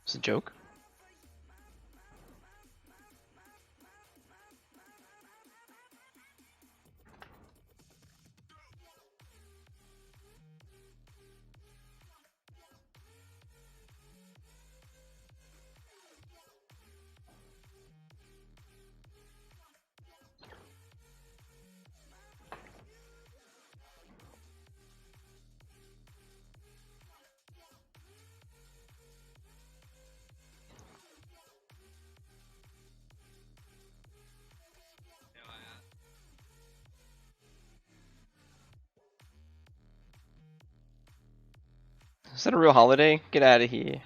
It's a joke. Is that a real holiday? Get out of here.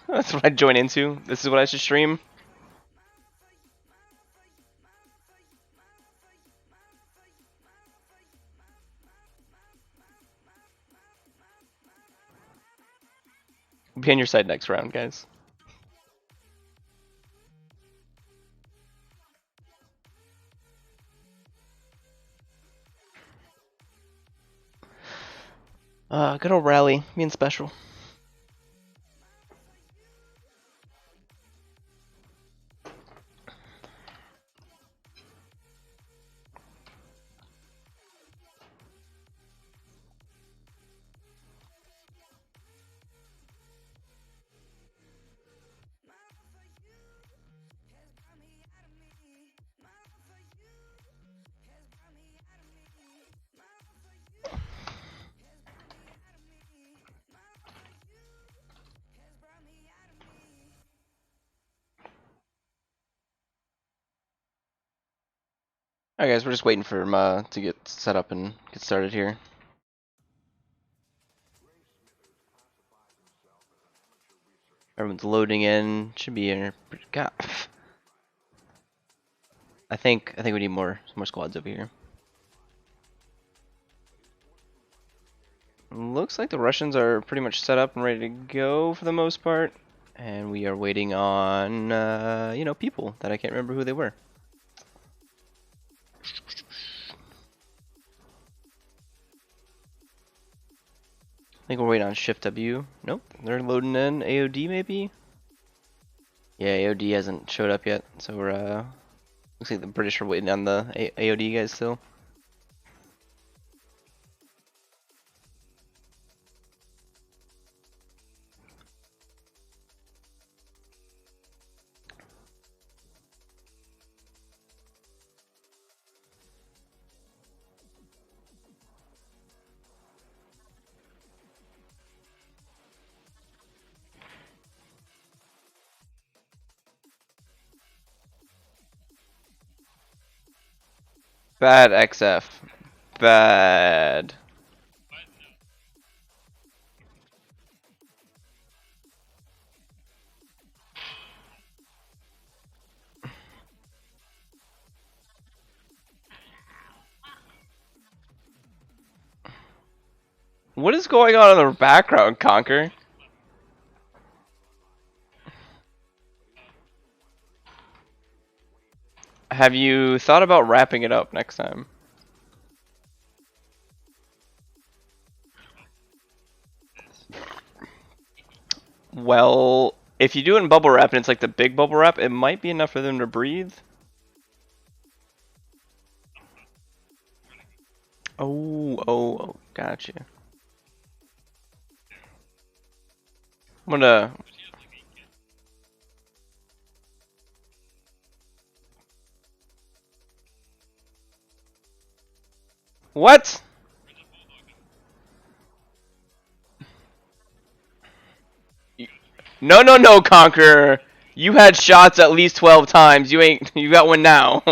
That's what I join into. This is what I should stream. We'll be on your side next round, guys. Good old rally, being special. Alright guys, we're just waiting for to get set up and get started here. Everyone's loading in. Should be in. God. I think we need more squads over here. Looks like the Russians are pretty much set up and ready to go for the most part, and we are waiting on you know, people that I can't remember who they were. I think we're waiting on Shift W. Nope, they're loading in. AOD maybe? Yeah, AOD hasn't showed up yet, so we're looks like the British are waiting on the AOD guys still. Bad XF. Bad. What is going on in the background, Conquer? Have you thought about wrapping it up next time? Well, if you do it in bubble wrap and it's like the big bubble wrap, it might be enough for them to breathe. Oh, gotcha. I'm gonna. What? No, no, no, Conqueror. You had shots at least 12 times. You ain't. You got one now.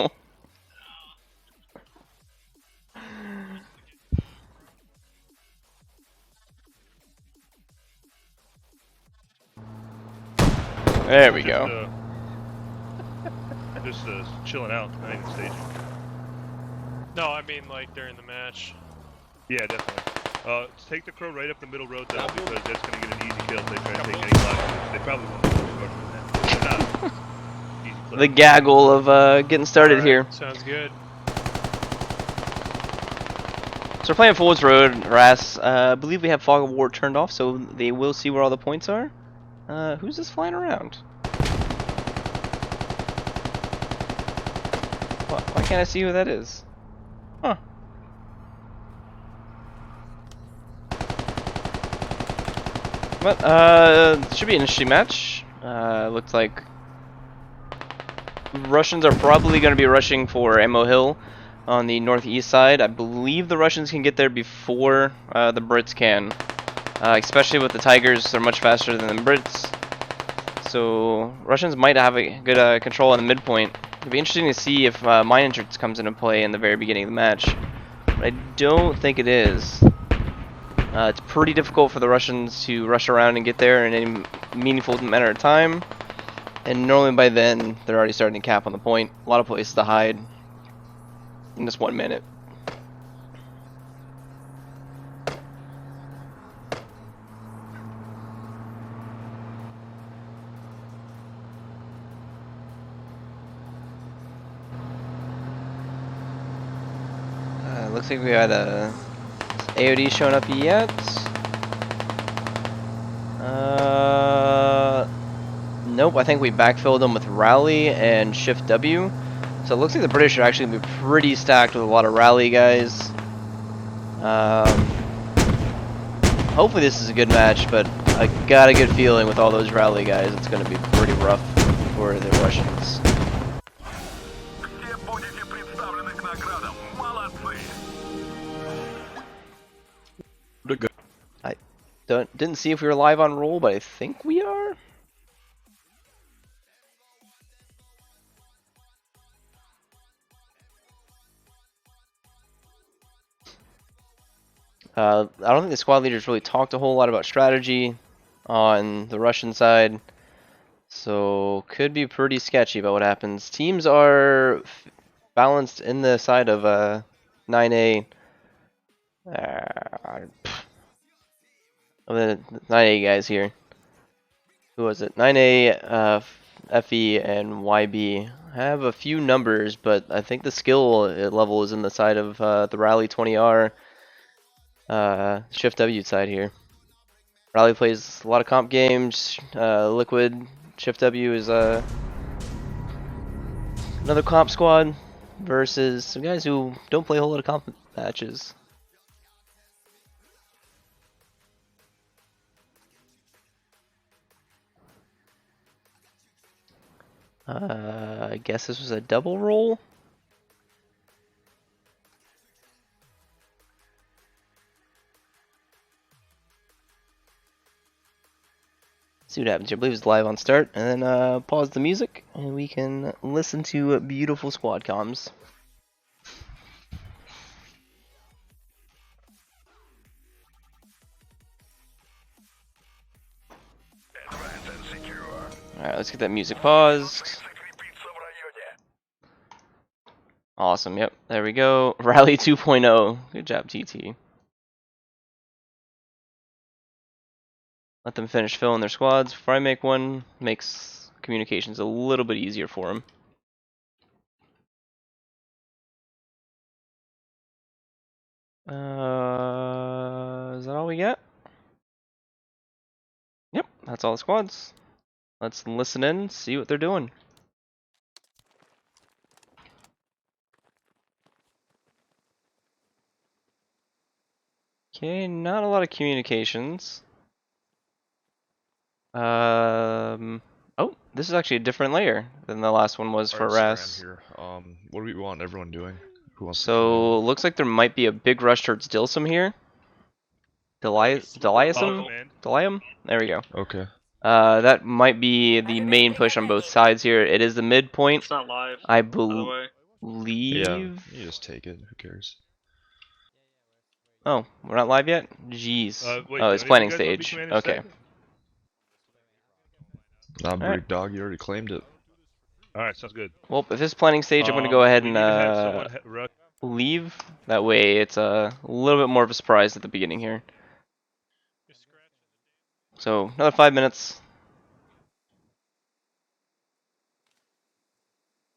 There we go. Just chilling out, not even staging. No, I mean like during the match. Yeah, definitely. Take the crow right up the middle road though, because that's gonna get an easy kill if they try to take any left. They probably won't go too much from that. They're not. Easy clip. The gaggle of getting started here. Sounds good. So we're playing Forwards Road, Ras. I believe we have Fog of War turned off, so they will see where all the points are. Who's this flying around? Why can't I see who that is? Huh. But, should be an interesting match. Looks like Russians are probably going to be rushing for Ammo Hill on the northeast side. I believe the Russians can get there before the Brits can. Especially with the Tigers, they're much faster than the Brits. So Russians might have a good control on the midpoint. It'll be interesting to see if mine entrance comes into play in the very beginning of the match. But I don't think it is. It's pretty difficult for the Russians to rush around and get there in any meaningful matter of time. And normally by then, they're already starting to cap on the point. A lot of places to hide in just 1 minute. Looks like we had a AOD showing up yet. Nope, I think we backfilled them with Rally and Shift W. So it looks like the British are actually going to be pretty stacked with a lot of Rally guys. Hopefully this is a good match, but I got a good feeling with all those Rally guys it's going to be pretty rough for the Russians. I didn't see if we were live on roll, but I think we are. I don't think the squad leaders really talked a whole lot about strategy on the Russian side, so could be pretty sketchy about what happens. Teams are balanced in the side of 9A. Of the 9A guys here. Who was it? 9A, FE, and YB have a few numbers, but I think the skill level is in the side of the Rally 20R. Shift W side here. Rally plays a lot of comp games. Liquid Shift W is another comp squad versus some guys who don't play a whole lot of comp matches. I guess this was a double roll. See what happens here. I believe it's live on start, and then pause the music, and we can listen to beautiful squad comms. Alright, let's get that music paused. Awesome, yep, there we go. Rally 2.0. Good job, TT. Let them finish filling their squads before I make one. Makes communications a little bit easier for them. Is that all we get? Yep, that's all the squads. Let's listen in, see what they're doing. Okay, not a lot of communications. Oh, this is actually a different layer than the last one was for Ras. Here. What do we want everyone doing? Who wants So, looks like there might be a big rush towards Dilsum here. Deliasum? Delium? There we go. Okay. That might be the main push on both sides here. It is the midpoint. It's not live, I by the way. believe. Yeah, you just take it. Who cares? Oh, we're not live yet? Jeez. Wait, Oh, do it's any of planning you guys want to be stage. command Okay. instead? Nah, Alright. Breed Dog, you already claimed it. Alright, sounds good. Well, if it's planning stage, I'm gonna go ahead we and need to have someone rush. leave. That way, it's a little bit more of a surprise at the beginning here. So another 5 minutes,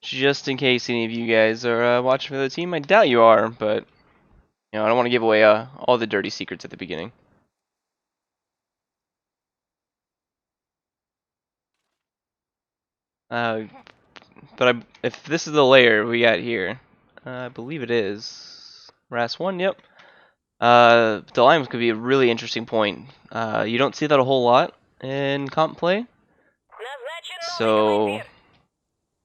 just in case any of you guys are watching for the team. I doubt you are, but you know I don't want to give away all the dirty secrets at the beginning. But if this is the layer we got here, I believe it is RAS 1. Yep. The Limes could be a really interesting point. You don't see that a whole lot in comp play. So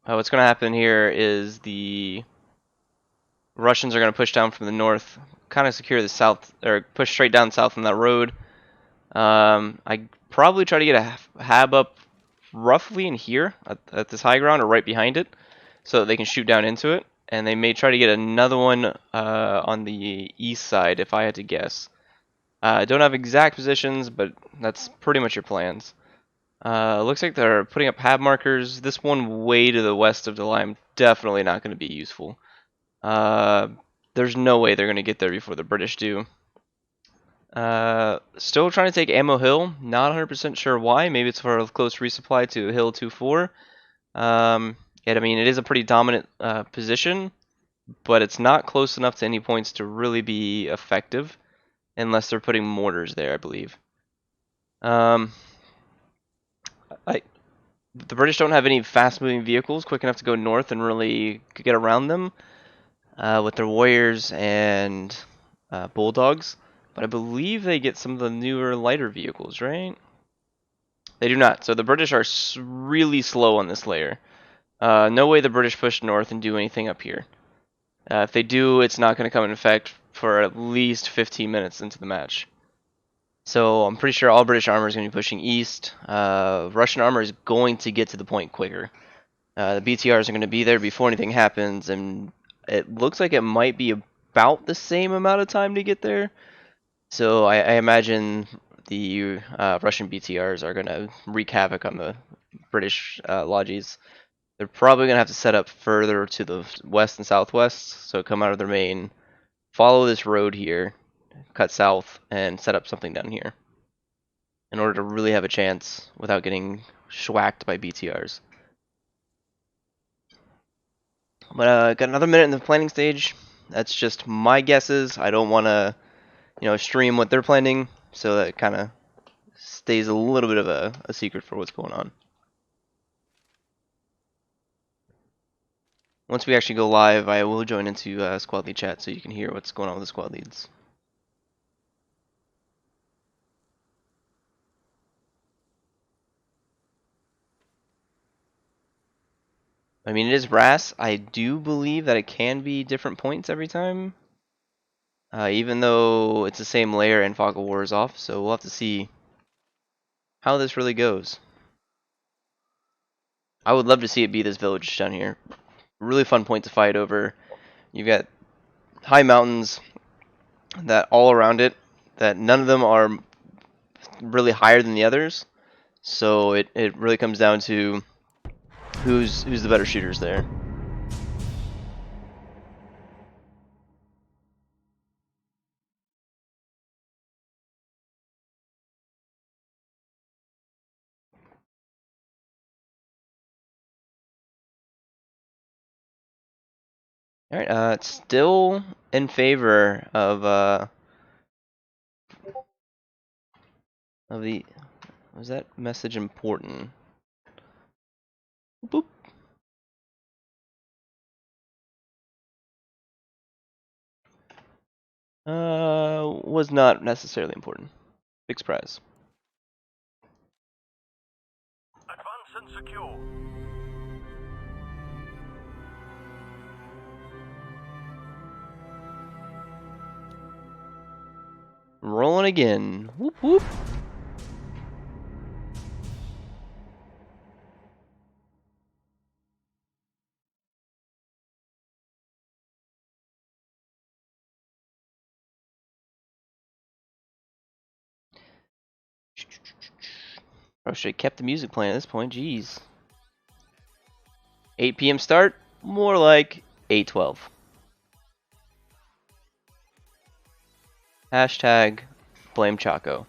what's going to happen here is the Russians are going to push down from the north, kind of secure the south, or push straight down south on that road. I probably try to get a hab up roughly in here at this high ground or right behind it, so that they can shoot down into it. And they may try to get another one on the east side, if I had to guess. I don't have exact positions, but that's pretty much your plans. Looks like they're putting up hab markers. This one way to the west of the Lime, definitely not going to be useful. There's no way they're going to get there before the British do. Still trying to take Ammo Hill. Not 100% sure why. Maybe it's for a close resupply to Hill 2-4. I mean, it is a pretty dominant position, but it's not close enough to any points to really be effective, unless they're putting mortars there, I believe. The British don't have any fast-moving vehicles quick enough to go north and really get around them with their warriors and bulldogs, but I believe they get some of the newer, lighter vehicles, right? They do not. So the British are really slow on this layer. No way the British push north and do anything up here. If they do, it's not going to come in effect for at least 15 minutes into the match. So I'm pretty sure all British armor is going to be pushing east. Russian armor is going to get to the point quicker. The BTRs are going to be there before anything happens, and it looks like it might be about the same amount of time to get there. So I imagine the Russian BTRs are going to wreak havoc on the British lodges. They're probably going to have to set up further to the west and southwest, so come out of their main, follow this road here, cut south, and set up something down here in order to really have a chance without getting schwacked by BTRs. But got another minute in the planning stage. That's just my guesses. I don't want to, stream what they're planning, so that kind of stays a little bit of a secret for what's going on. Once we actually go live, I will join into squad lead chat so you can hear what's going on with the squad leads. I mean, it is RAS. I do believe that it can be different points every time. Even though it's the same layer and Fog of War is off, so we'll have to see how this really goes. I would love to see it be this village down here. Really fun point to fight over. You've got high mountains that all around it, that none of them are really higher than the others. So it really comes down to who's the better shooters there. All right, it's still in favor of the. Was that message important? Boop. Was not necessarily important. Big surprise. Advance and secure. Rolling again. Whoop whoop. I should have kept the music playing at this point. Jeez. 8 p.m. start? More like 8:12. Hashtag blame Chaco.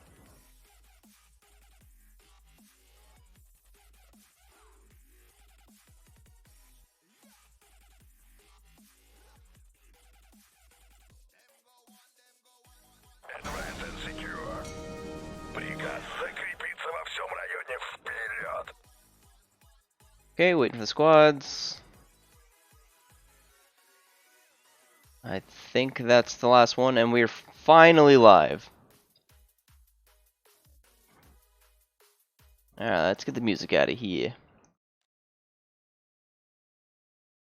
Advance and secure. Приказ закрепиться во всем районе. Вперед! Okay, waiting for the squads. I think that's the last one, and we're finally live. Alright, let's get the music out of here.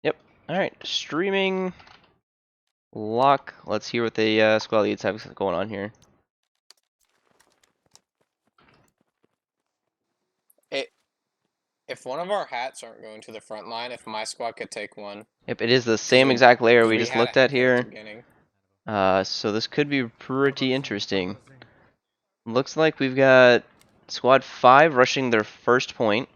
Yep. Alright, streaming. Lock. Let's hear what the squad leads have going on here. If one of our hats aren't going to the front line, if my squad could take one. Yep, it is the same exact layer we just looked at here. Beginning. So this could be pretty interesting. Looks like we've got squad 5 rushing their first point.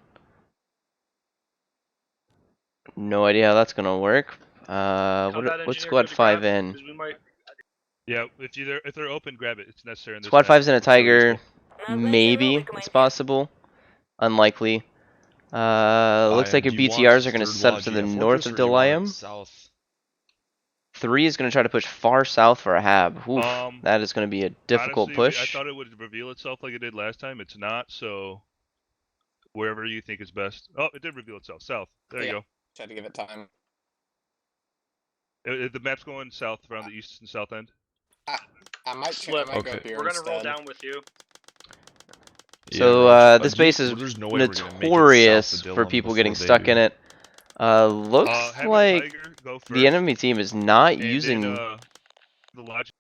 No idea how that's gonna work. What's squad 5 in? Yeah, if they're open, grab it. It's necessary. In this Squad map. 5's in a Tiger. Maybe it's possible. Unlikely. Looks like your do you want BTRs are going to third set up to the Logi at north Fortress, of or do you want it Delayum. South. 3 is going to try to push far south for a hab. Oof, that is going to be a difficult honestly, push. I thought it would reveal itself like it did last time. It's not, so wherever you think is best. Oh, it did reveal itself. South. There you go. Try to give it time. The map's going south around the east and south end. I might Slip. go Okay. up here We're gonna roll instead. down with you. So Raj, this do you- base is there's no way we're gonna make it south notorious of for Dillon people before getting they stuck do. in it. Looks Have a like Tiger go first, the enemy team is not and using then, the logic.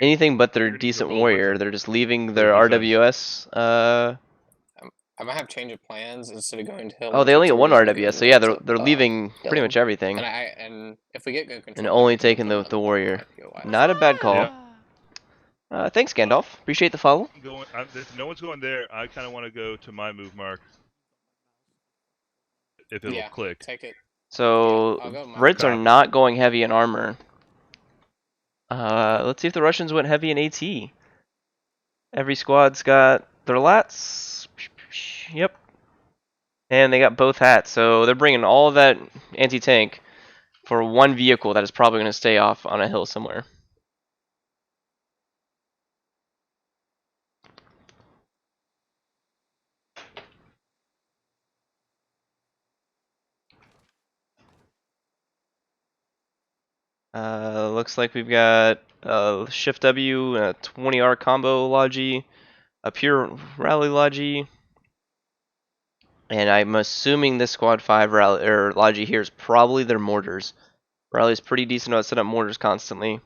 anything but their You're gonna need to decent roll a bunch warrior. of They're just leaving their their defense. RWS. I might have change of plans instead of going to Hill. Oh, they only got one 122, RWS, so yeah, they're leaving pretty Dillon. much everything And if we get good control, and only we can taking put the another warrior. IPOI. Not a bad call. Yeah. Thanks, Gandalf. Appreciate the follow. If no one's going there, I kind of want to go to my move mark. If it'll click. Take it. So I'll go Brits are Copy. not going heavy in armor. Let's see if the Russians went heavy in AT. Every squad's got their lats. Yep. And they got both hats, so they're bringing all of that anti-tank for one vehicle that is probably going to stay off on a hill somewhere. Looks like we've got Shift W, a 20R combo Logi, a pure rally Logi, and I'm assuming this squad 5 rally or Logi here is probably their mortars. Rally's pretty decent about setting up mortars constantly.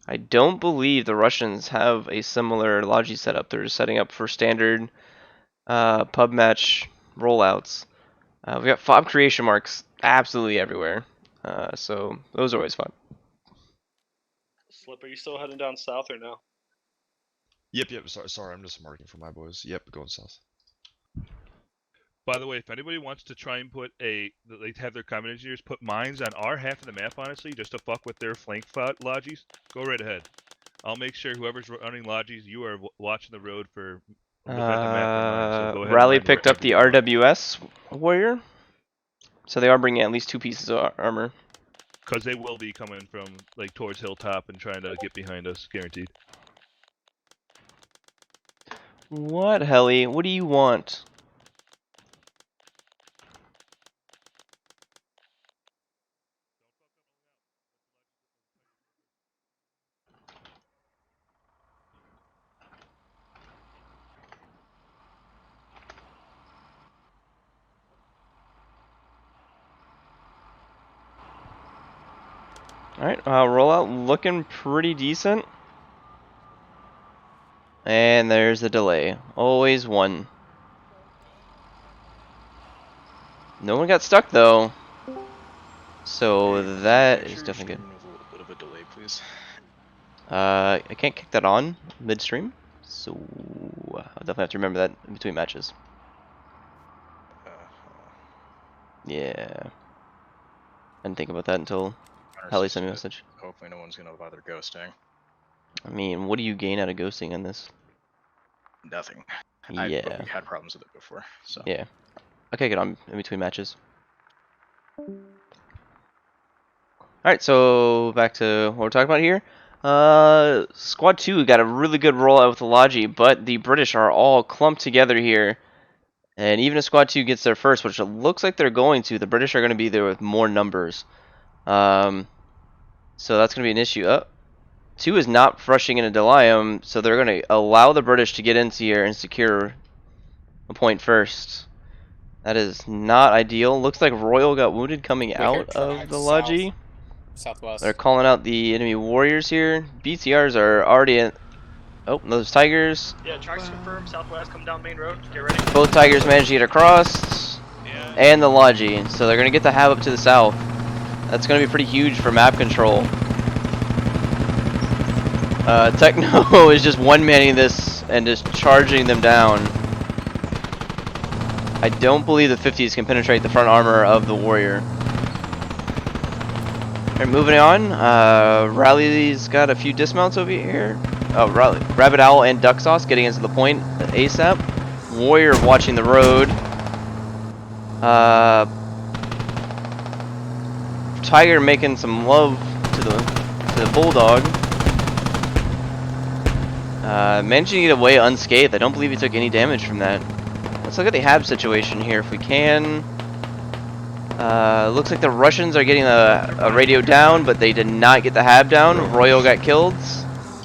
I don't believe the Russians have a similar Logi setup. They're just setting up for standard pub match rollouts. We've got fob creation marks absolutely everywhere, so those are always fun. Slip, are you still heading down south or no? Yep. Sorry, I'm just marking for my boys. Yep, going south. By the way, if anybody wants to try and put have their combat engineers put mines on our half of the map, honestly, just to fuck with their flank lodges, go right ahead. I'll make sure whoever's running lodges, you are watching the road for looking at the map for mines. So go ahead. Rally and mine picked up the wherever you want. RWS warrior, so they are bringing at least 2 pieces of armor. Because they will be coming from like towards Hilltop and trying to get behind us, guaranteed. What, Helly? What do you want? Alright, rollout looking pretty decent. And there's a delay. Always one. No one got stuck though. So that is definitely good. A little bit of a delay, please. I can't kick that on midstream. So I'll definitely have to remember that in between matches. Yeah. I didn't think about that until Helly sent me a message. Hopefully no one's gonna bother ghosting. I mean, what do you gain out of ghosting in this? Nothing. Yeah. But we had problems with it before, so. Yeah. Okay, get on in between matches. Alright, so back to what we're talking about here. Squad 2 got a really good rollout with the Logi, but the British are all clumped together here. And even if Squad 2 gets there first, which it looks like they're going to, the British are going to be there with more numbers. So that's going to be an issue. 2 is not rushing into Delium, so they're going to allow the British to get into here and secure a point first. That is not ideal. Looks like Royal got wounded coming out of the Logi. Southwest. They're calling out the enemy warriors here. BTRs are already in. Oh, those Tigers. Yeah, tracks confirmed. Southwest, come down main road. Get ready. Both Tigers managed to get across. Yeah. And the Logi. So they're going to get the Hab up to the south. That's going to be pretty huge for map control. Techno is just one-manning this and just charging them down. I don't believe the 50s can penetrate the front armor of the warrior. Alright, moving on. Rally's got a few dismounts over here. Oh, Rally. Rabbit Owl and Duck Sauce getting into the point ASAP. Warrior watching the road. Tiger making some love to the Bulldog. Managing to get away unscathed. I don't believe he took any damage from that. Let's look at the Hab situation here if we can. Looks like the Russians are getting a radio down, but they did not get the Hab down. Royal got killed,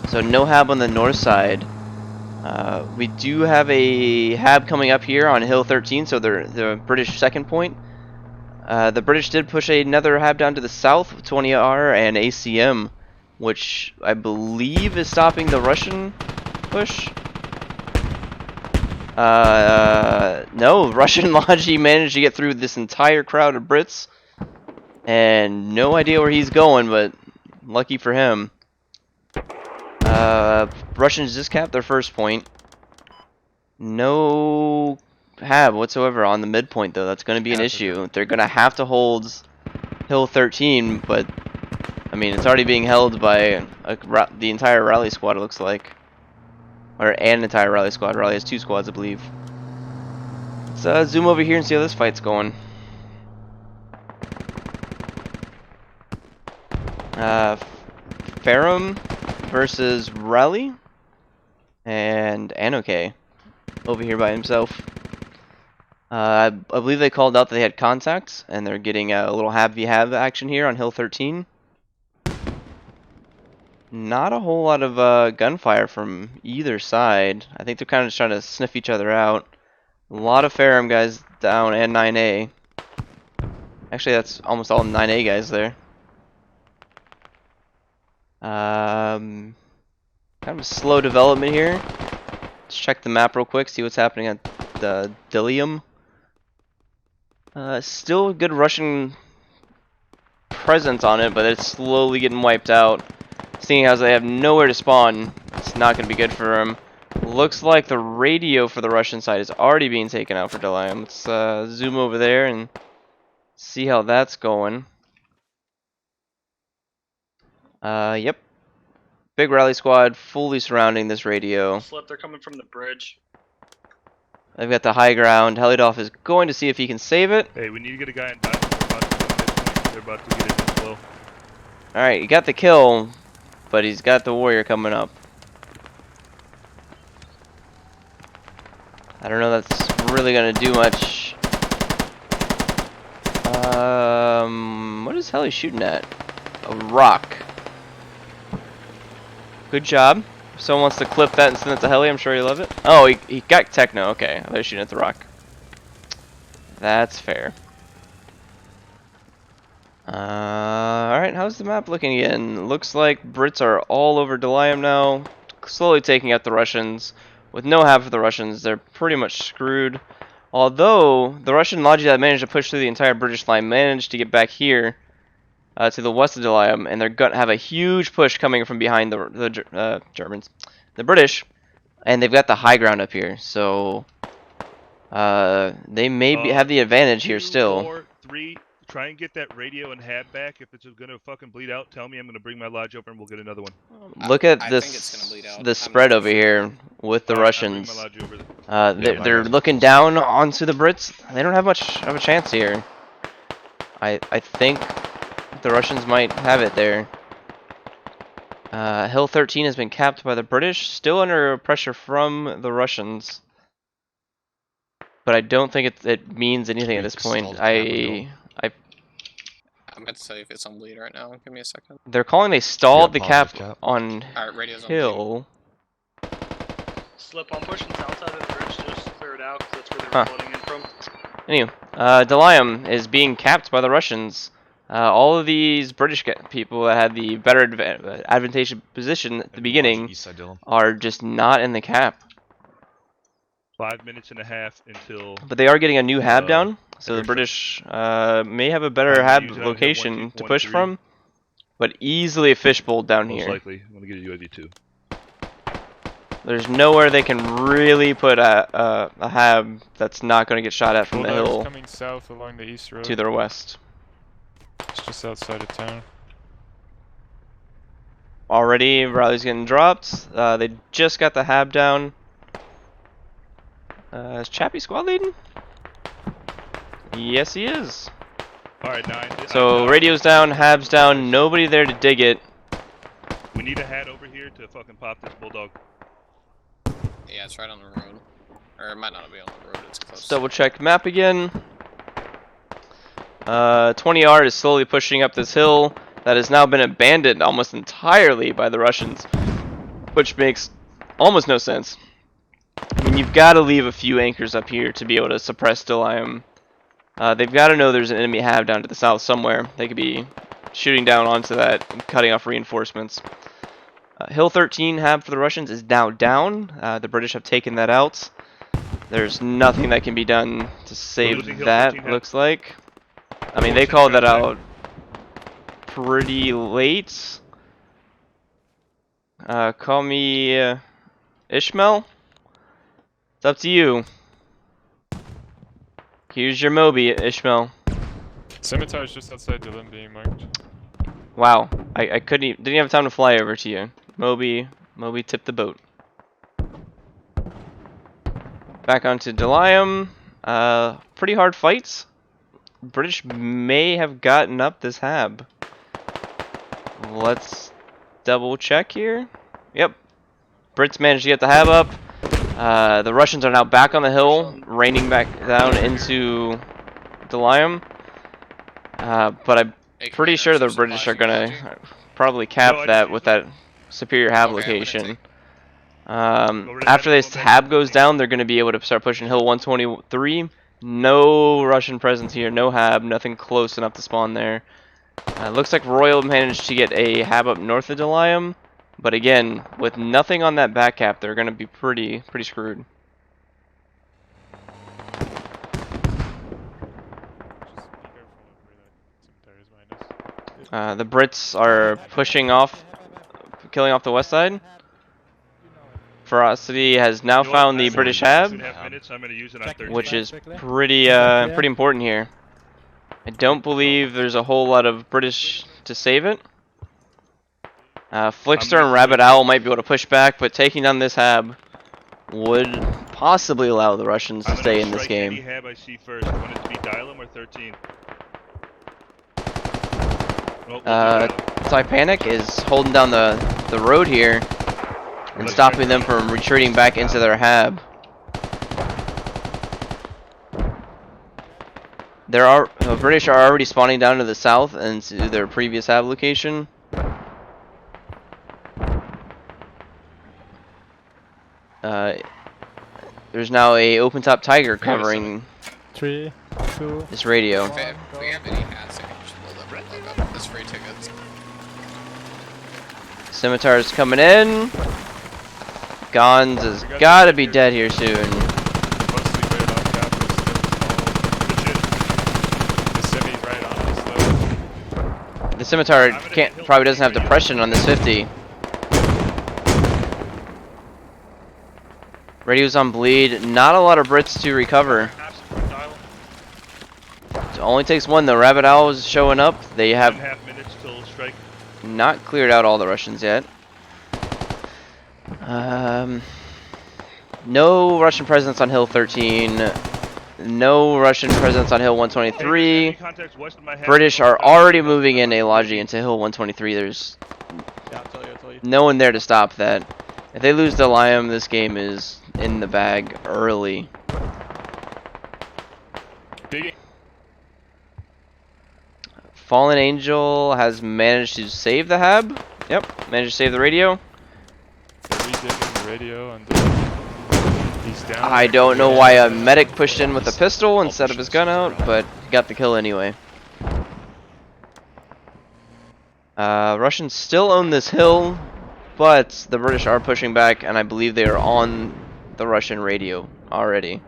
so no Hab on the north side. We do have a Hab coming up here on Hill 13, so they're the British second point. The British did push another Hab down to the south with 20R and ACM, which I believe is stopping the Russian push. No, Russian Logi managed to get through this entire crowd of Brits, and no idea where he's going, but lucky for him. Russians just capped their first point. No Hab whatsoever on the midpoint, though. That's going to be an issue. They're going to have to hold Hill 13, but I mean, it's already being held by the entire rally squad, it looks like. Or an entire rally squad. Rally has 2 squads, I believe. Let's zoom over here and see how this fight's going. Ferrum versus Rally. And Anoke over here by himself. I believe they called out that they had contacts, and they're getting a little Hab v Hab action here on Hill 13. Not a whole lot of gunfire from either side. I think they're kind of just trying to sniff each other out. A lot of Ferrum guys down and 9A. Actually, that's almost all 9A guys there. Kind of a slow development here. Let's check the map real quick, see what's happening at the Dilium. Still a good Russian presence on it, but it's slowly getting wiped out. Seeing as they have nowhere to spawn, it's not going to be good for them. Looks like the radio for the Russian side is already being taken out for Delium. Let's zoom over there and see how that's going. Yep. Big rally squad fully surrounding this radio. Slip, they're coming from the bridge. They've got the high ground. Helidolf is going to see if he can save it. Hey, we need to get a guy in back. They're about to get in this blow. Alright, he got the kill, but he's got the warrior coming up. I don't know that's really gonna do much. What is Heli shooting at? A rock. Good job. If someone wants to clip that and send it to Heli, I'm sure he'll love it. Oh, he got Techno. Okay, they're shooting at the rock. That's fair. Alright, how's the map looking again? Looks like Brits are all over Delium now, slowly taking out the Russians. With no Hab for the Russians, they're pretty much screwed. Although, the Russian Logi that managed to push through the entire British line managed to get back here to the west of Delium, and they're going to have a huge push coming from behind the Germans. The British. and they've got the high ground up here, so they may have the advantage here 2, still. 4, 3. Try and get that radio and hab back. If it's gonna fucking bleed out, tell me. I'm gonna bring my lodge over and we'll get another one. Look at I this, think it's gonna bleed out. the I'm spread not over sure. here with the Alright, I'll bring Russians. my lodge over there. my They're guys looking are close. down onto the Brits. They don't have much of a chance here. I think the Russians might have it there. Hill 13 has been capped by the British, still under pressure from the Russians. But I don't think it means anything at this point. Stalled cap and I'm about to tell you if it's on bleed right now. Give me a second. They're calling they stalled the positive cap cap. on Alright, radio's on bleed. Hill. Slip on pushing south side of the bridge, just clear it out, because that's where they Huh. were flooding in from. Anyway, Delium is being capped by the Russians. All of these British people that had the better advantageous position at the beginning East side, Dylan. are just not in the cap. 5 minutes and a half until. But they are getting a new hab down, so the there's British may have a better I'm gonna hab use it on location Hill 1, to 2, push 1, 3. from, but easily a fishbowl down Most here. likely, I'm gonna get a UAV too. There's nowhere they can really put a hab that's not going to get shot at from the Bulldogs hill coming south along the east road. to their west. It's just outside of town. Already, Riley's getting dropped. They just got the hab down. Is Chappie squad leading? Yes, he is. Alright, 9. So radio's down, hab's down, nobody there to dig it. We need a hat over here to fucking pop this bulldog. Yeah, it's right on the road. Or it might not be on the road, it's close. Let's double check map again. 20R is slowly pushing up this hill that has now been abandoned almost entirely by the Russians, which makes almost no sense. I mean, you've got to leave a few anchors up here to be able to suppress Delium. They've got to know there's an enemy hab down to the south somewhere. They could be shooting down onto that and cutting off reinforcements. Hill 13 hab for the Russians is now down. The British have taken that out. There's nothing that can be done to save losing Hill that, 13 hab. looks like. I mean, they called that out pretty late. Call me Ishmael. It's up to you. Here's your Moby, Ishmael. Scimitar is just outside Dylan being marked. Wow, I didn't have time to fly over to you. Moby tipped the boat. Back onto Delium. Pretty hard fights. British may have gotten up this hab. Let's double check here. Yep. Brits managed to get the hab up. The Russians are now back on the hill, raining back down into Delium. But I'm pretty sure the British are gonna probably cap that with that superior hab location. After this hab goes down, they're gonna be able to start pushing hill 123. No Russian presence here, no hab, nothing close enough to spawn there. Looks like Royal managed to get a hab up north of Delium, but again, with nothing on that back cap, they're gonna be pretty screwed. The Brits are pushing off, killing off the west side. Ferocity has now found the British hab, 2.5 minutes, I'm gonna use it on 13. which is pretty important here. I don't believe there's a whole lot of British to save it. Flickster and Rabbit Owl might be able to push back, but taking down this hab would possibly allow the Russians to stay in this Any game. hab I see first. I want it to be Dialum or 13. Oh, we'll do Dialum. Typanic is holding down the road here and stopping them from retreating back into their hab. The British are already spawning down to the south and to their previous hab location. There's now a open top Tiger covering 3, 2. this radio. If we have any hats, I can just blow them right up. That's free tickets. Scimitar's coming in. Gons has got to be dead here soon. Mostly right on cap. The semi's right on us though. The Scimitar probably doesn't have depression on this 50. Radio's on bleed. Not a lot of Brits to recover. Absent dial. It only takes one though. Rabbit Owl is showing up. They have 1.5 minutes till strike. not cleared out all the Russians yet. No Russian presence on Hill 13. No Russian presence on Hill 123. Enemy contacts west of my half British mile are south already of moving in the a Logi into Hill 123. There's Yeah, I'll tell you. no one there to stop that. If they lose to Liam, this game is in the bag early. Digging. Fallen Angel has managed to save the hab. Yep, managed to save the radio. They're redigging the radio and he's down. I don't know why a medic pushed in with a pistol instead of his gun out, but got the kill anyway. Russians still own this hill, but the British are pushing back, and I believe they are on the Russian radio already.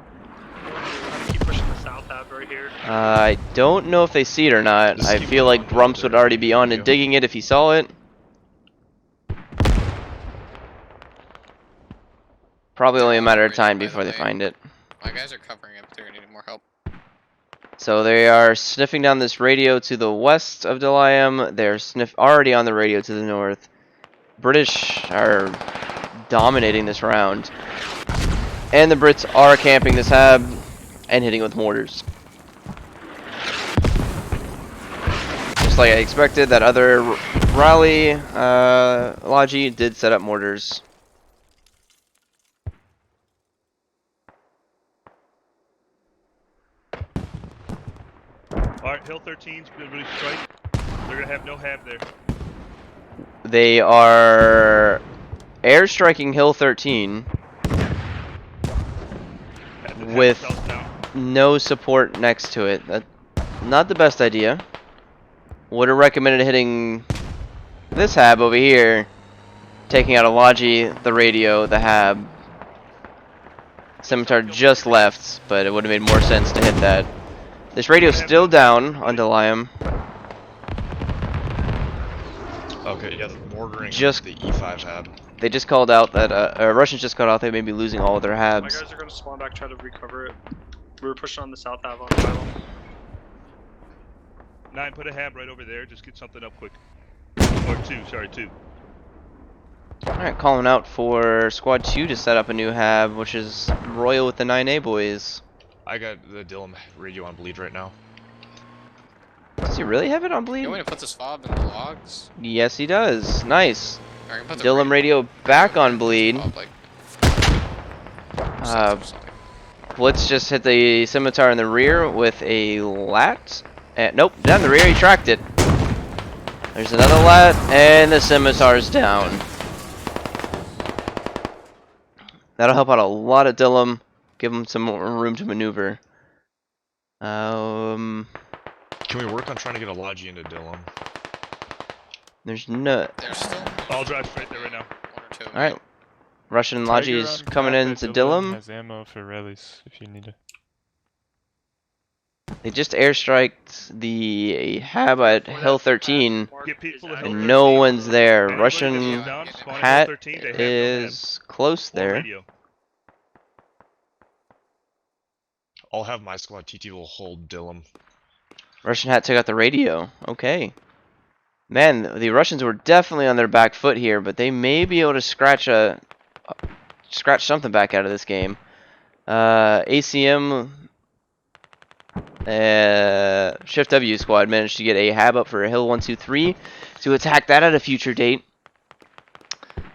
Keep pushing the south hab right here. I don't know if they see it or not. Just I keep feel going like on Brumps there. would already be on and digging it if he saw it. Probably only a matter of time before they find it. My guys are covering it, but they're needing more help. So they are sniffing down this radio to the west of Delayam. They're already on the radio to the north. British are dominating this round. And the Brits are camping this hab and hitting with mortars. Just like I expected, that other rally Logi did set up mortars. Alright, Hill 13's gonna really strike. They're gonna have no hab there. They are airstriking Hill 13 with no support next to it. That's not the best idea. Would have recommended hitting this hab over here, taking out a Logi, the radio, the hab. Scimitar just left, but it would have made more sense to hit that. This radio's still down on Delayam. Okay, yeah, the mortaring Just- the E5 hab. They just called out that Russians just called out they may be losing all of their My habs. guys are gonna spawn back, try to recover it. We were pushing on the south hab on dial. 9, put a hab right over there. Just get something up quick. Or 2, sorry, 2. Alright, calling out for Squad 2 to set up a new hab, which is Royal with the 9A boys. I got the Dylan radio on bleed right now. Does he really have it on bleed? You want me to put this fob in the logs? Yes, he does. Nice. Or I can put the Dylan radio back on bleed. fob, like, Uh, or something. Blitz just hit the Scimitar in the rear with a lat. Nope, down the rear, he tracked it. There's another lat, and the Scimitar's down. That'll help out a lot of Dylan. Give him some more room to maneuver. Can we work on trying to get a Logi into Dylan? There's no. There's still I'll drive straight there right now. 1 or 2. Alright. Russian Logi is coming into Dylan Dylan. has ammo for rallies if you need it. They just airstriked the hab at Before Hill that 13, mark Get people is to Hill and 13. no one's there. Anybody Russian that goes down, spawn at Hill hat 13, they have no hab. is close Or there. radio. I'll have my squad TT will hold Dylan. Russian hat took out the radio. Okay. Man, the Russians were definitely on their back foot here, but they may be able to scratch something back out of this game. ACM Shift W squad managed to get a hab up for a Hill 123 to attack that at a future date.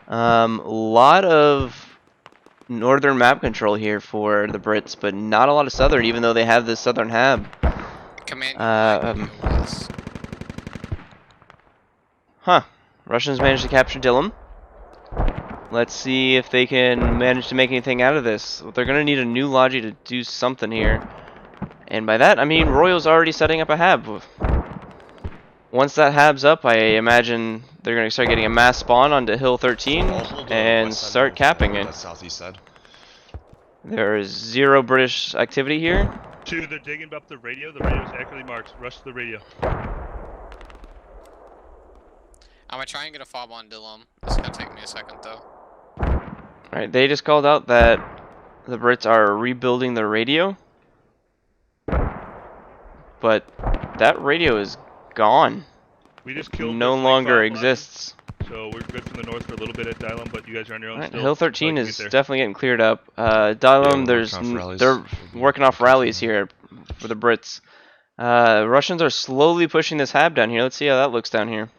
Lot of northern map control here for the Brits, but not a lot of southern, even though they have this southern hab. Command west. Huh. Russians managed to capture Dylan. Let's see if they can manage to make anything out of this. They're going to need a new Logi to do something here. And by that, I mean Royal's already setting up a hab. Once that hab's up, I imagine they're going to start getting a mass spawn onto Hill 13 I'll hold the and west side start of capping the it. southeast side. There is 0 British activity here. 2, they're digging up the radio. The radio's accurately marked. Rush to the radio. I'm gonna try and get a fob on Dylan. It's gonna take me a second though. Alright, they just called out that the Brits are rebuilding their radio, but that radio is gone. We just killed No their longer flank fog lodge, exists. so we're good from the north for a little bit at Dylum, but you guys are on your own Alright, still. Hill until I 13 can is get there. definitely getting cleared up. we're Dylum, working off rallies. they're We'll be working off taking rallies them. here for the Brits. Russians are slowly pushing this hab down here. Let's see how that looks down here.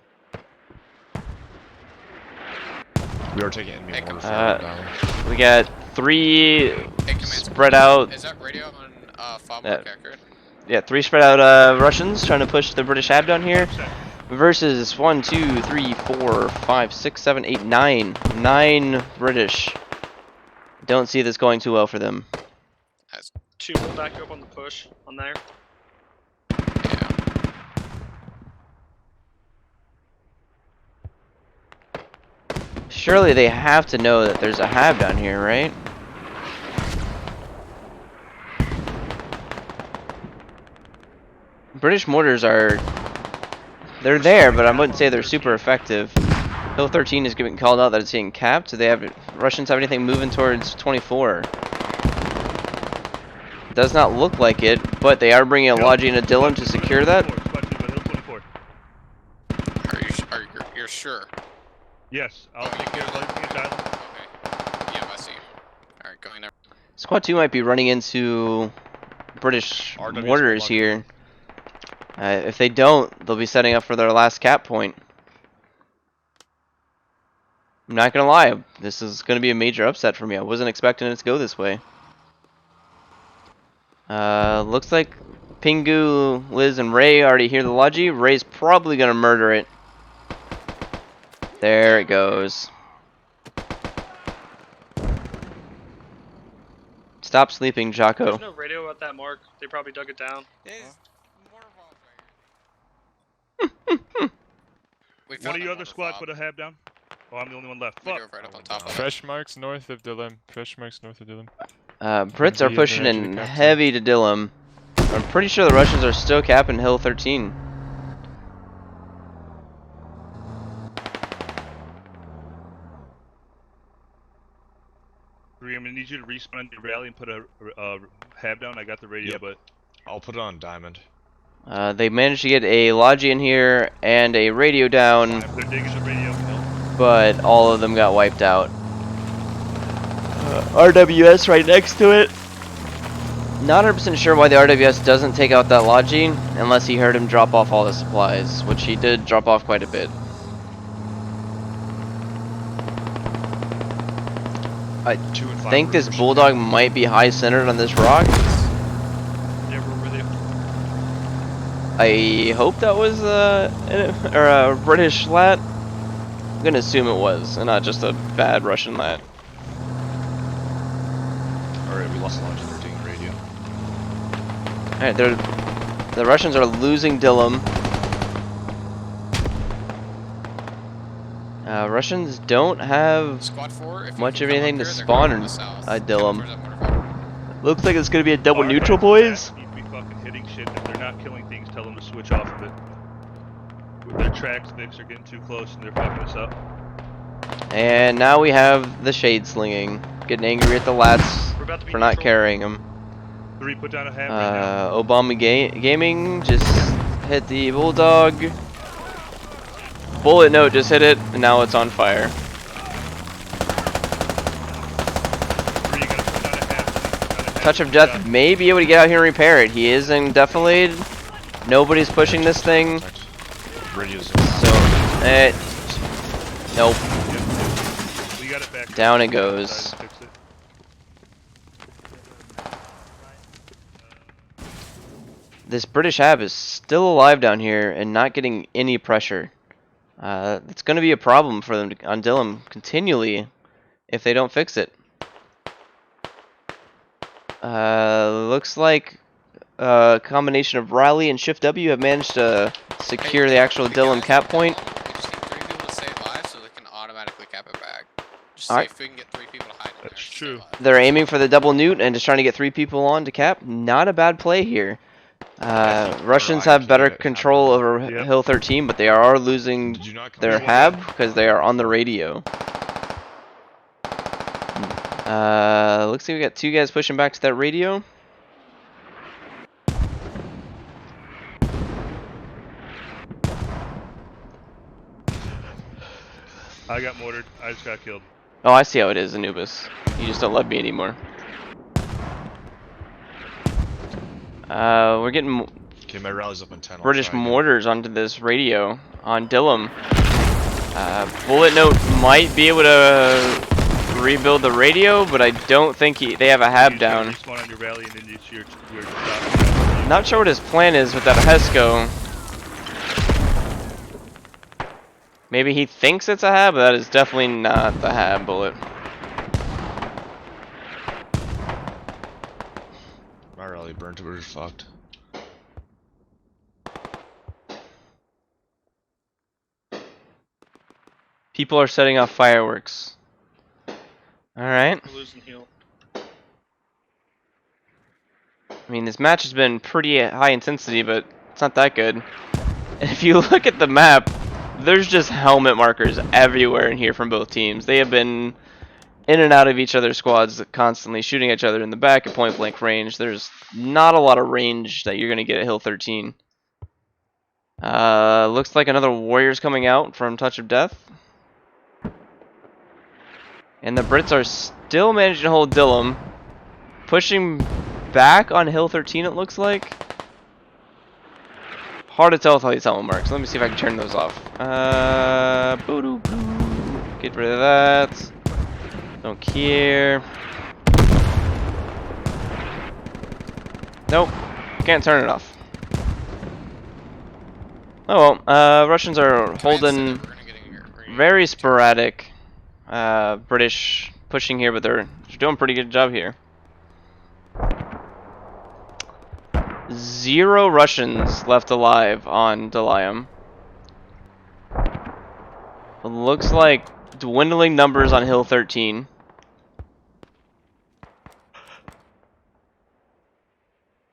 We are taking enemy Hey, mortar uh, fire down. We got 3 Hey, command spread out. Is that radio on fob Yeah. mark accurate? Yeah, 3 spread out Russians trying to push the British hab down here. 100%. Versus 1, 2, 3, 4, 5, 6, 7, 8, 9. 9 British. Don't see this going too well for them. 2 will back you up on the push on there. Yeah. Surely they have to know that there's a hab down here, right? British mortars are... They're there, but I wouldn't say they're super effective. Hill 13 is getting called out that it's getting capped. Do they have... Russians have anything moving towards 24? Does not look like it, but they are bringing a Logi and a Dillon to secure that. Squad 2, but Hill 24. You're sure? Yes, I'll Oh, take care of everything at Dylum. Okay. Yeah, I see. Alright, going there. Squad 2 might be running into British RWS mortars locked here. If they don't, they'll be setting up for their last cap point. I'm not gonna lie, this is gonna be a major upset for me. I wasn't expecting it to go this way. Looks like Pingu, Liz, and Ray already hear the Logi. Ray's probably gonna murder it. There it goes. Stop sleeping, Jocko. There's no radio at that mark. They probably dug it down. One of your other squads put a hab down? Oh, I'm the only one left. We Fuck. drove right up on top of it. Fresh marks north of Dillum. Fresh marks north of Dillum. Brits are Be pushing in the edge of in the cap heavy to Dillum. I'm pretty sure the Russians are still capping Hill 13. I'm gonna need you to respawn on your rally and put a hab down. I got the radio, Yep. but I'll put it on diamond. They managed to get a Logi in here and a radio down, they're digging the radio. No. but all of them got wiped out. RWS right next to it. Not 100% sure why the RWS doesn't take out that Logi unless he heard him drop off all the supplies, which he did drop off quite a bit. I 2 and 5 think this pushing Bulldog down. might be high centered on this rock. Yeah, we're with you. I hope that was a British lat. I'm gonna assume it was, and not just a bad Russian lat. Alright, we lost launch. They're taking radio. Alright, the Russians are losing Dillum. Russians don't have Squad 4, if you much can of come up anything to here, they're spawn going in on the south. Dillum. Coming towards that mortar fire. Looks like it's gonna be a double Our neutral, guys boys. need to be fucking hitting shit. If they're not killing things, tell them to switch off of it. Their tracks Vicks are getting too close and they're fucking us up. And now we have the shade slinging, getting angry at the lats We're about to be for not neutral. carrying them. 3, put down a hab right now. Obama Gaming just hit the Bulldog. Bullet note just hit it, and now it's on fire. 3, you gotta put down a hab. Touch of Death may be able to get out here and repair it. He is indefinitely. Nobody's pushing this thing, Radio's so nope. We got it back. Down it goes. Fix it. This British hab is still alive down here and not getting any pressure. It's going to be a problem for them on Dillum continually if they don't fix it. Looks like a combination of Riley and Shift W have managed to secure the actual Dillum cap point. We just need 3 people to stay alive so they can automatically cap it back. Just see Alright. if we can get 3 people to hide in there. That's and stay true. alive. They're aiming for the double newt and just trying to get 3 people on to cap. Not a bad play here. Russians have better control over Yep. Hill 13, but they are losing Did you not come their to- hab because they are on the radio. Looks like we got 2 guys pushing back to that radio. I got mortared. I just got killed. Oh, I see how it is, Anubis. You just don't love me anymore. We're getting Okay, my rally's up in 10. I'll British try again. mortars onto this radio on Dillum. Bullet Note might be able to rebuild the radio, but I don't think they have a hab down. Respawn on your rally and then use your stop. Not sure what his plan is with that Hesco. Maybe he thinks it's a hab, but that is definitely not the hab bullet. My rally burnt, we're fucked. People are setting off fireworks. Alright. We're losing heal. I mean, this match has been pretty high intensity, but it's not that good. And if you look at the map, there's just helmet markers everywhere in here from both teams. They have been in and out of each other's squads, constantly shooting each other in the back at point blank range. There's not a lot of range that you're going to get at Hill 13. Looks like another Warrior's coming out from Touch of Death. And the Brits are still managing to hold Dillum. Pushing back on Hill 13, it looks like. Hard to tell with all these helmet marks. Let me see if I can turn those off. Get rid of that. Don't care. Nope. Can't turn it off. Oh well. Russians are holding very sporadic. British pushing here, but they're doing a pretty good job here. 0 Russians left alive on Delium. It looks like dwindling numbers on Hill 13.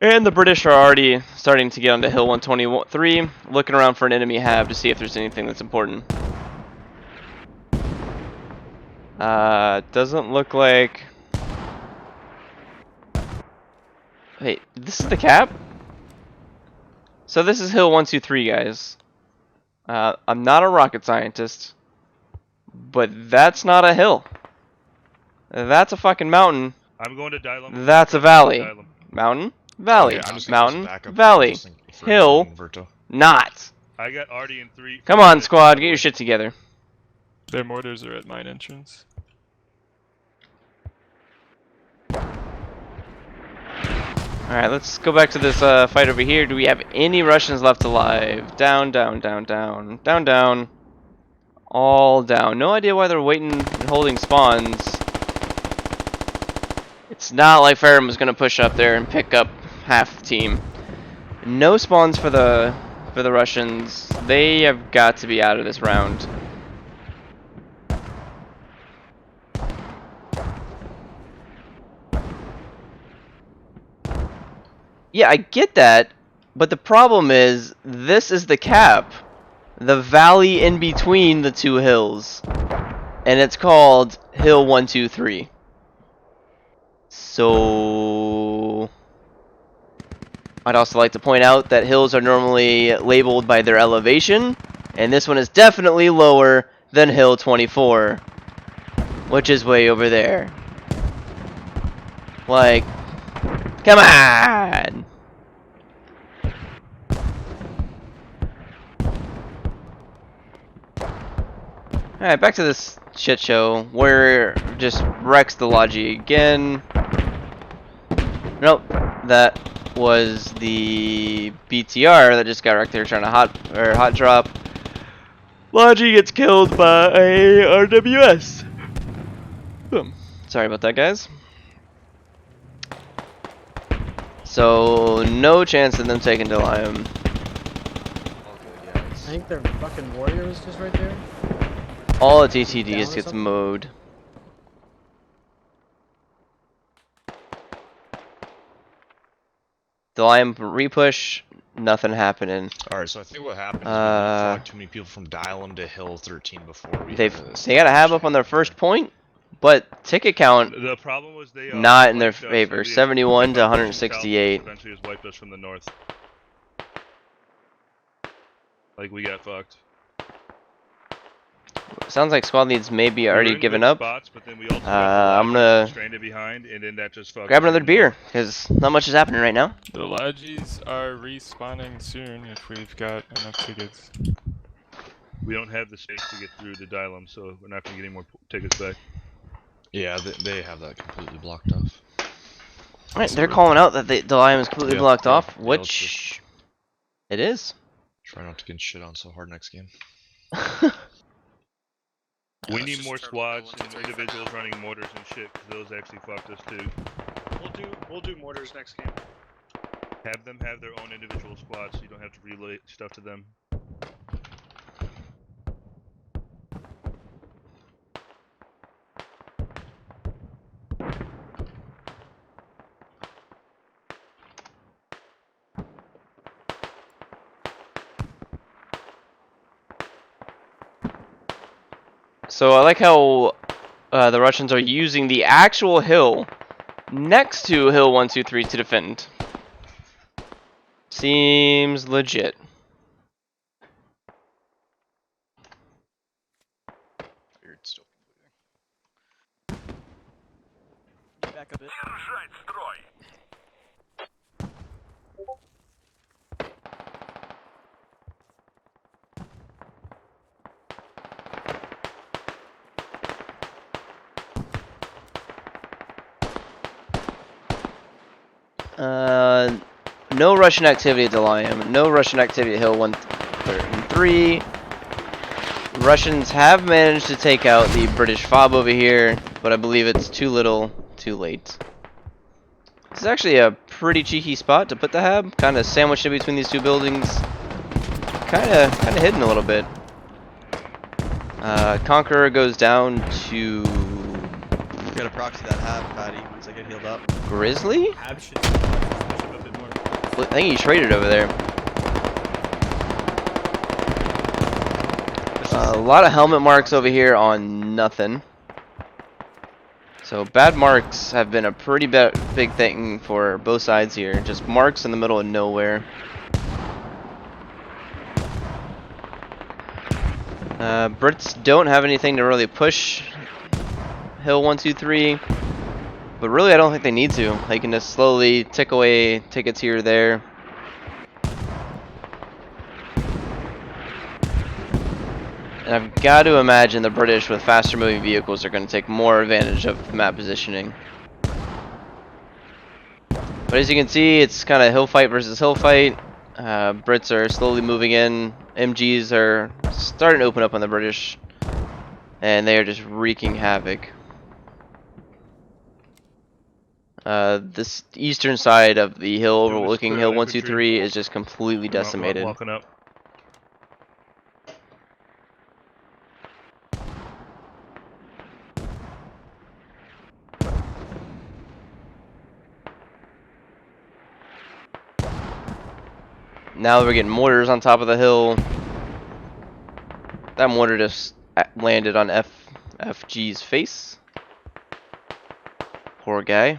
And the British are already starting to get onto Hill 123, looking around for an enemy hab to see if there's anything that's important. Doesn't look like... Wait, this is the cap? So this is Hill 123, guys. I'm not a rocket scientist, but that's not a hill. That's a fucking mountain. I'm going to Dylum. That's a valley. Mountain, valley, Okay, I'm just mountain, back up valley, just for hill, Verto. not. I got Artie in 3. Come on, squad, get your shit together. Their mortars are at mine entrance. Alright, let's go back to this fight over here. Do we have any Russians left alive? Down, down, down, down, down, down. All down. No idea why they're waiting and holding spawns. It's not like Ferrum was going to push up there and pick up half the team. No spawns for the Russians. They have got to be out of this round. Yeah, I get that, but the problem is, this is the cap. The valley in between the 2 hills. And it's called Hill 123. So... I'd also like to point out that hills are normally labeled by their elevation, and this one is definitely lower than Hill 24, which is way over there. Like... Come on! Alright, back to this shit show where just wrecks the Logi again. Nope, that was the BTR that just got wrecked there trying to hot drop. Logi gets killed by a RWS. Boom. Sorry about that, guys. So, no chance of them taking Delium. I think their fucking warrior was just right there. All the TTDs gets mowed. Delium repush, nothing happening. Alright, so I think what happened is we fought too many people from Dylum to Hill 13 before we They got a hab up on their first point, but ticket count The problem was they not in their flanked us, favor. and 71 to they fucked us from south, 168. Eventually, just wiped us from the north. Like we got fucked. Sounds like squad leads may be We were already in given good up. spots, but then we also I'm gonna stranded behind, and then that just fucked grab us another even beer more. because not much is happening right now. The Lagis are respawning soon if we've got enough tickets. We don't have the space to get through to dial them, so we're not gonna get any more tickets back. Yeah, they have that completely blocked off. Alright, they're calling out that the line is completely blocked off, yeah, let's which it is. Try not to get shit on so hard next game. We let's need just more turtle go squads 1, 2, and 3 for individuals now. running mortars and shit, 'cause those actually fucked us too. We'll do mortars next game. Have them have their own individual squads, so you don't have to relay stuff to them. So I like how the Russians are using the actual hill next to Hill 123 to defend. Seems legit. Beard still Back a bit. Держать строй. No Russian activity at Delium. No Russian activity at Hill 133. Russians have managed to take out the British FOB over here, but I believe it's too little, too late. This is actually a pretty cheeky spot to put the hab, kind of sandwiched in between these two buildings. Kind of hidden a little bit. Conqueror goes down to You gotta proxy that hab, Patty, once I get healed up. Grizzly? Hab should push him a bit more. I think he traded over there. A lot of helmet marks over here on nothing. So bad marks have been a pretty big thing for both sides here. Just marks in the middle of nowhere. Brits don't have anything to really push Hill 123, but really I don't think they need to. They can just slowly tick away tickets here or there. And I've got to imagine the British with faster moving vehicles are going to take more advantage of map positioning. But as you can see, it's kind of hill fight versus hill fight. Brits are slowly moving in. MGs are starting to open up on the British. And they are just wreaking havoc. This eastern side of the hill overlooking Hill 123 is just completely decimated. Walking up. Now we're getting mortars on top of the hill. That mortar just landed on FG's face. Poor guy.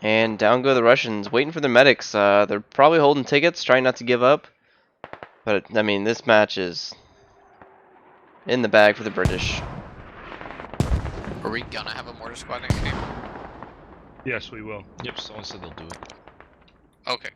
And down go the Russians, waiting for their medics. They're probably holding tickets, trying not to give up. But, I mean, this match is in the bag for the British. Are we gonna have a mortar squad next game? Yes, we will. Yep, someone said they'll do it. Okay.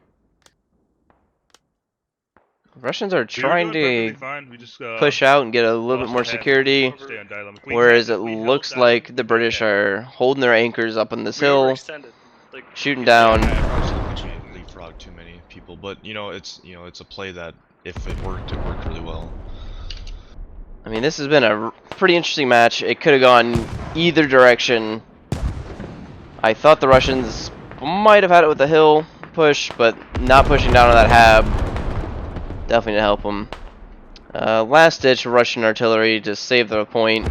Russians are We were trying doing to perfectly fine. We just push out and get a little bit lost more the head. security. Stay on dial. If we Whereas held- it if we held looks down, like the we'd British have- are holding their anchors up on this We hill, overextended. Like, shooting down. Actually, leapfrog too many people, but it's a play that if it worked really well. I mean, this has been a pretty interesting match. It could have gone either direction. I thought the Russians might have had it with the hill push, but not pushing down on that hab definitely to help them. Last ditch Russian artillery to save the point.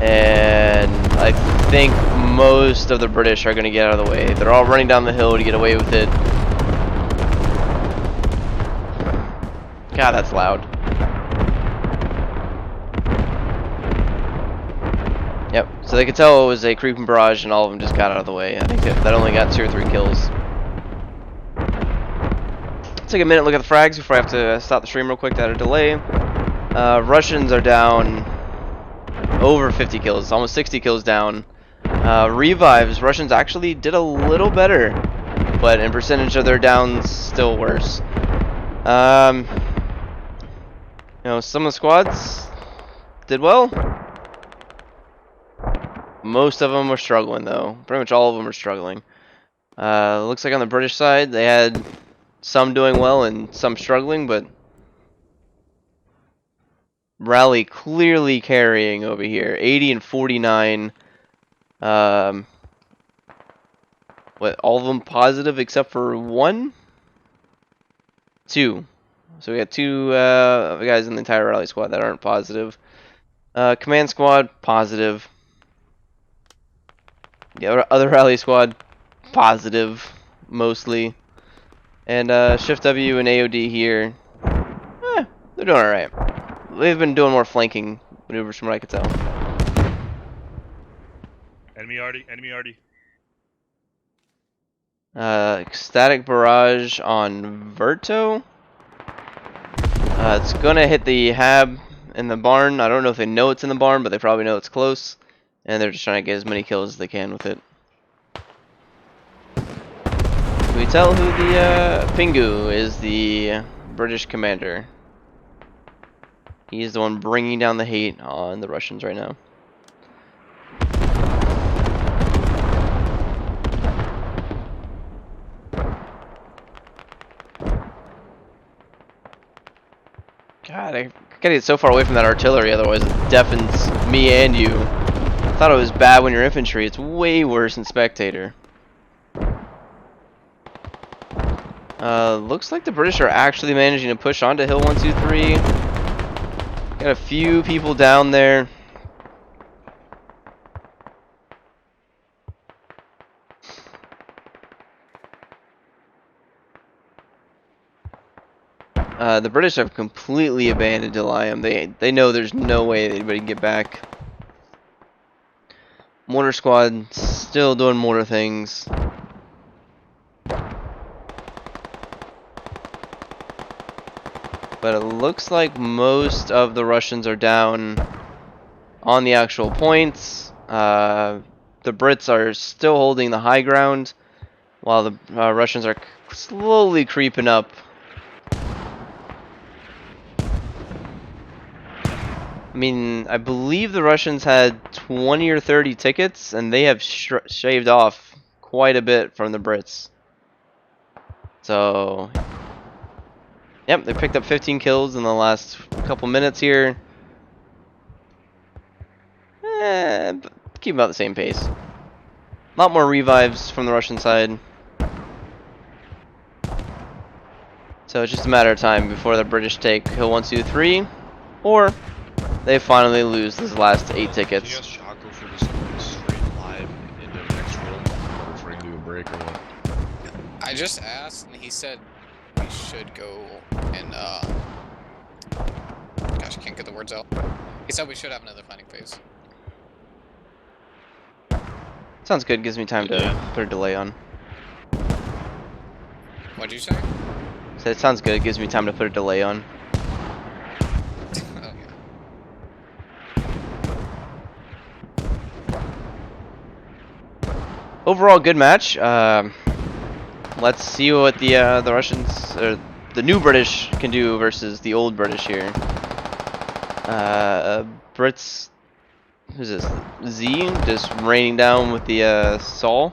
And I think most of the British are going to get out of the way. They're all running down the hill to get away with it. God, that's loud. So they could tell it was a creeping barrage, and all of them just got out of the way. I think that only got 2 or 3 kills. Take a minute, look at the frags before I have to stop the stream real quick to add a delay. Russians are down over 50 kills, almost 60 kills down. Revives, Russians actually did a little better, but in percentage of their downs, still worse. You know, some of the squads did well. Most of them were struggling, though. Pretty much all of them were struggling. Looks like on the British side, they had some doing well and some struggling, but Rally clearly carrying over here. 80 and 49. What, all of them positive except for 1? 2. So we got 2 guys in the entire Rally squad that aren't positive. Command squad, positive. The other Rally squad, positive, mostly. And Shift W and AOD here, they're doing alright. They've been doing more flanking maneuvers from what I could tell. Enemy already. Enemy already. Static barrage on Verto. It's gonna hit the hab in the barn. I don't know if they know it's in the barn, but they probably know it's close. And they're just trying to get as many kills as they can with it. Can we tell who the Pingu is? The British commander. He's the one bringing down the hate on the Russians right now. God, I gotta get so far away from that artillery, otherwise it deafens me and you. I thought it was bad when you're infantry. It's way worse in spectator. Looks like the British are actually managing to push onto Hill 123. Got a few people down there. The British have completely abandoned Delium. They know there's no way anybody can get back. Mortar squad still doing mortar things. But it looks like most of the Russians are down on the actual points. The Brits are still holding the high ground, while the Russians are slowly creeping up. I mean, I believe the Russians had 20 or 30 tickets, and they have shaved off quite a bit from the Brits. So, yep, they picked up 15 kills in the last couple minutes here. Keep about the same pace. A lot more revives from the Russian side. So it's just a matter of time before the British take Hill 123, or they finally lose these last 8 tickets. Can you ask Shaco for this straight live into the next room, or if we're gonna do a break or what? I just asked, and he said we should go and, gosh, I can't get the words out. He said we should have another fighting phase. Sounds good, gives me time to put a delay on. What'd you say? So it sounds good, it gives me time to put a delay on. Overall, good match. Let's see what the Russians, or the new British, can do versus the old British here. Brits, who's this? Z, just raining down with the Sol.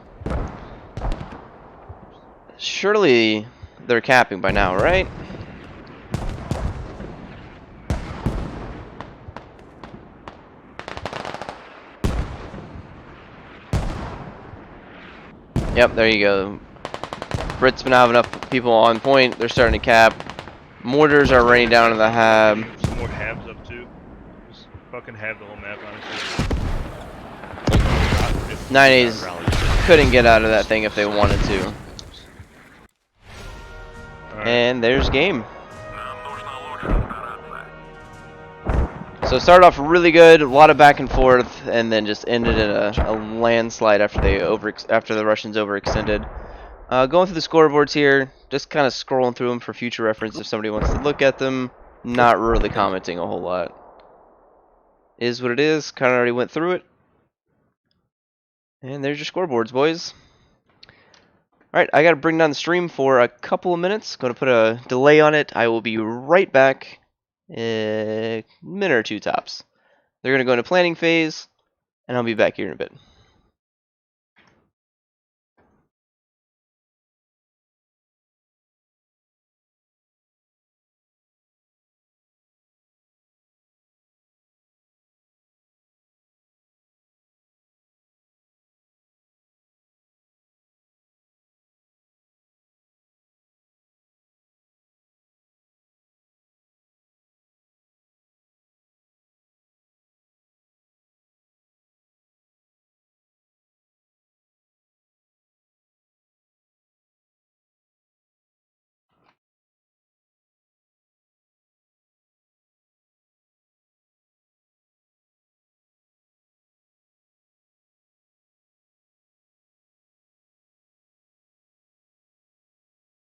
Surely they're capping by now, right? Yep, there you go. Brits been having enough people on point. They're starting to cap. Mortars are raining down to the hab. Some more habs up too. Just fucking have the whole map, honestly. 9A's couldn't get out of that thing if they wanted to. And there's game. So it started off really good, a lot of back and forth, and then just ended in a landslide after the Russians overextended. Going through the scoreboards here, just kind of scrolling through them for future reference if somebody wants to look at them. Not really commenting a whole lot. Is what it is. Kind of already went through it. And there's your scoreboards, boys. Alright, I gotta bring down the stream for a couple of minutes. Gonna put a delay on it. I will be right back. A minute or two tops. They're gonna go into planning phase, and I'll be back here in a bit.